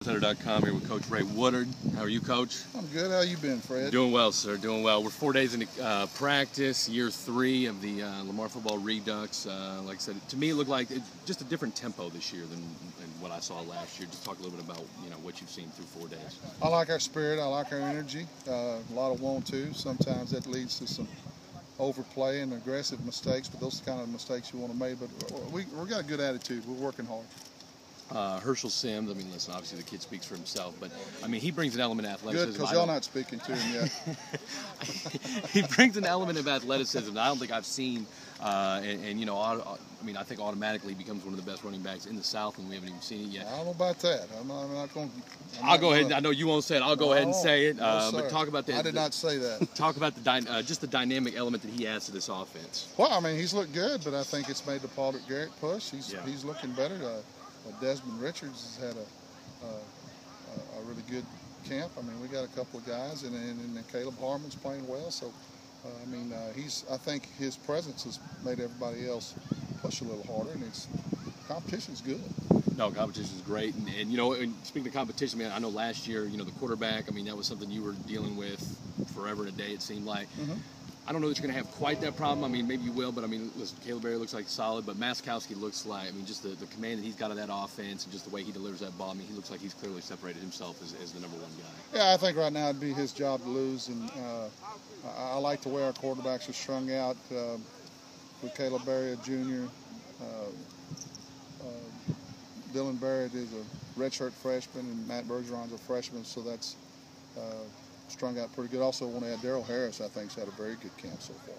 BigRedInsider.com here with Coach Ray Woodard. How are you, Coach? I'm good. How you been, Fred? Doing well, sir. Doing well. We're 4 days into practice, year 3 of the Lamar football Redux. Like I said, to me it looked like just a different tempo this year than what I saw last year. Just talk a little bit about what you've seen through 4 days. I like our spirit. I like our energy. A lot of want-to. Sometimes that leads to some overplay and aggressive mistakes, but those are the kind of mistakes you want to make. But we've got a good attitude. We're working hard. Herschel Sims, I mean, listen, obviously the kid speaks for himself, but, I mean, he brings an element of athleticism. Good, because y'all not speaking to him yet. He brings an element of athleticism that I don't think I've seen, I mean, I think automatically becomes one of the best running backs in the South, and we haven't even seen it yet. I don't know about that. I'm not going to. I'll go ahead. I know you won't say it. I'll go ahead and say it. No, but talk about that. I did not say that. Talk about just the dynamic element that he adds to this offense. Well, I mean, he's looked good, but I think it's made the Paul Garrett push. He's looking better. Desmond Richards has had a really good camp. I mean, we got a couple of guys, and Caleb Harmon's playing well. So, I mean, I think his presence has made everybody else push a little harder, and competition's good. No, competition's great, and speaking of competition, man, I know last year, the quarterback. I mean, that was something you were dealing with forever and a day. It seemed like. Mm-hmm. I don't know that you're going to have quite that problem. I mean, maybe you will, but I mean, listen, Caleb Berry looks like solid, but Maskowski looks like, I mean, just the command that he's got of that offense and just the way he delivers that ball. I mean, he looks like he's clearly separated himself as the number one guy. Yeah, I think right now it'd be his job to lose, and I like the way our quarterbacks are strung out with Caleb Berry, a junior. Dylan Barrett is a redshirt freshman, and Matt Bergeron's a freshman, so that's strung out pretty good. Also, want to add Darrell Harris. I think's had a very good camp so far.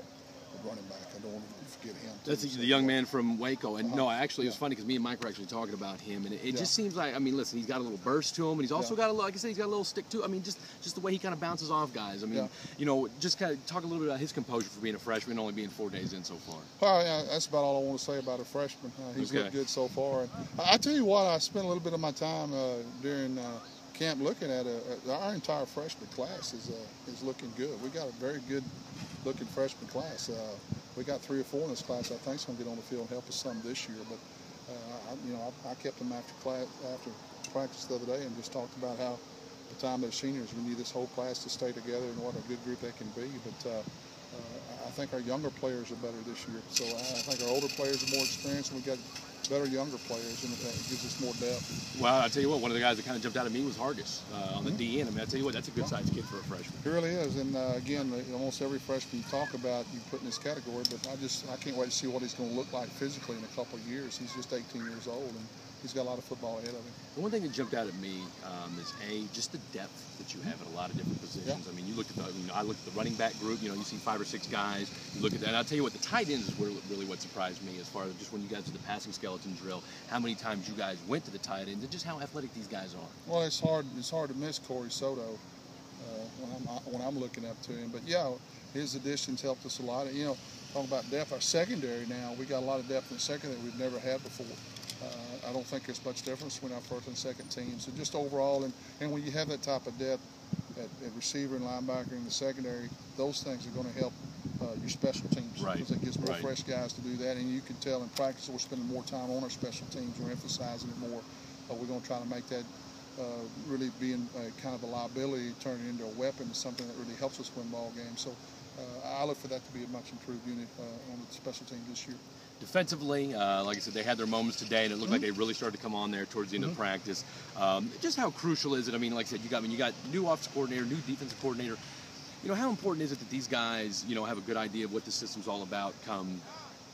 The running back. I don't want to forget him. That's the young man from Waco. And no, actually, it was funny because me and Mike were actually talking about him, and it just seems like, I mean, listen, he's got a little burst to him, and he's also got a little, like I said, he's got a little stick to. I mean, just the way he kind of bounces off guys. I mean, just kind of talk a little bit about his composure for being a freshman, only being 4 days in so far. Well, yeah, that's about all I want to say about a freshman. He's looked good so far. And I tell you what, I spent a little bit of my time during camp looking at our entire freshman class is looking good. We got a very good looking freshman class. We got 3 or 4 in this class I think is going to get on the field and help us some this year. But I kept them after practice the other day and just talked about how the time they're seniors, we need this whole class to stay together and what a good group they can be. But I think our younger players are better this year. So I think our older players are more experienced, and we got better younger players, and it gives us more depth. Well, I tell you what, one of the guys that kind of jumped out at me was Hargis on the DN. I mean, I tell you what, that's a good-sized kid for a freshman. He really is, and again, almost every freshman you talk about, you put in this category. But I can't wait to see what he's going to look like physically in a couple of years. He's just 18 years old, and he's got a lot of football ahead of him. The one thing that jumped out at me is just the depth that you have at a lot of different positions. Yeah. I mean, you looked at I looked at the running back group. You see 5 or 6 guys. You look at that. And I'll tell you what, the tight ends is really what surprised me as far as just when you guys did the passing skeleton drill. How many times you guys went to the tight ends and just how athletic these guys are. Well, it's hard to miss Corey Soto when I'm looking up to him. But yeah, his additions helped us a lot. Talking about depth, our secondary now, we got a lot of depth in the secondary we've never had before. I don't think there's much difference between our first and second team. So just overall, and when you have that type of depth at receiver and linebacker in the secondary, those things are going to help your special teams. Right. Because it gives more fresh guys to do that. And you can tell in practice we're spending more time on our special teams. We're emphasizing it more. We're going to try to make that really being kind of a liability, turn it into a weapon, something that really helps us win ball games. So I look for that to be a much improved unit on the special team this year. Defensively, like I said, they had their moments today, and it looked like they really started to come on there towards the end of practice. Just how crucial is it? I mean, like I said, you got new offensive coordinator, new defensive coordinator. How important is it that these guys, have a good idea of what the system's all about come,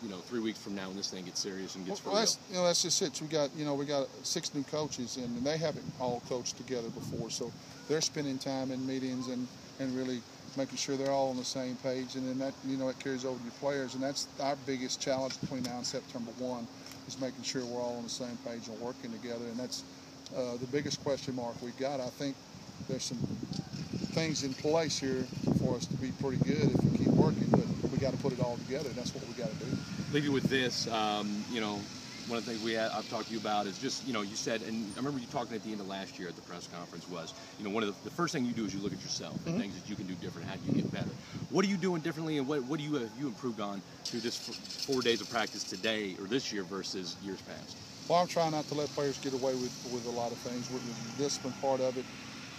3 weeks from now when this thing gets serious and gets for real? That's just it. We got 6 new coaches, and they haven't all coached together before, so they're spending time in meetings and really making sure they're all on the same page, and then that it carries over to your players, and that's our biggest challenge between now and September 1 is making sure we're all on the same page and working together, and that's the biggest question mark we've got. I think there's some things in place here for us to be pretty good if we keep working, but we got to put it all together. That's what we got to do. Leave you with this, one of the things I've talked to you about is just, you said, and I remember you talking at the end of last year at the press conference was, one of the first thing you do is you look at yourself and things that you can do different. How do you get better? What are you doing differently, and what do you improved on through this 4 days of practice today or this year versus years past? Well, I'm trying not to let players get away with a lot of things, with the discipline part of it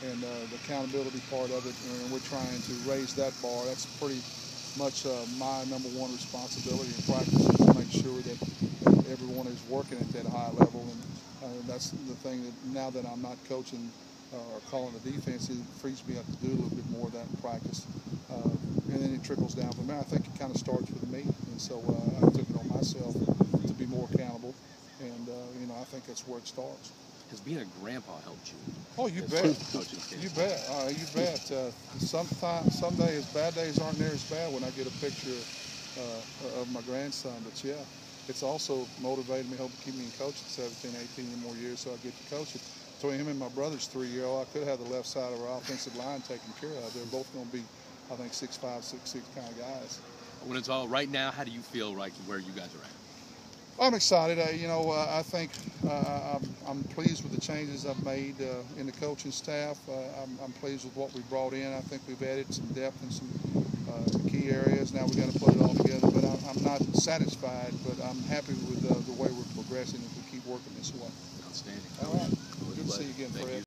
and the accountability part of it, and we're trying to raise that bar. That's pretty much my number one responsibility in practice, is to make sure that everyone is working at that high level, and that's the thing that now that I'm not coaching or calling the defense, it frees me up to do a little bit more of that in practice, and then it trickles down from there. I think it kind of starts with me, and so I took it on myself to be more accountable, and I think that's where it starts. Has being a grandpa helped you? Oh, you bet. You bet. You bet. Some days, bad days aren't near as bad when I get a picture of my grandson. But yeah, it's also motivated me, helped keep me in coaching 17, 18 more years, so I get to coach it. Between him and my brother's 3-year-old, I could have the left side of our offensive line taken care of. They're both going to be, I think, 6'5", 6'6" kind of guys. When it's all right now, how do you feel like where you guys are at? I'm excited. I think I'm pleased with the changes I've made in the coaching staff. I'm pleased with what we brought in. I think we've added some depth in some key areas. Now we've got to put it all together. But I'm not satisfied, but I'm happy with the way we're progressing if we keep working this way. Outstanding. All right. Good to see you again, Fred.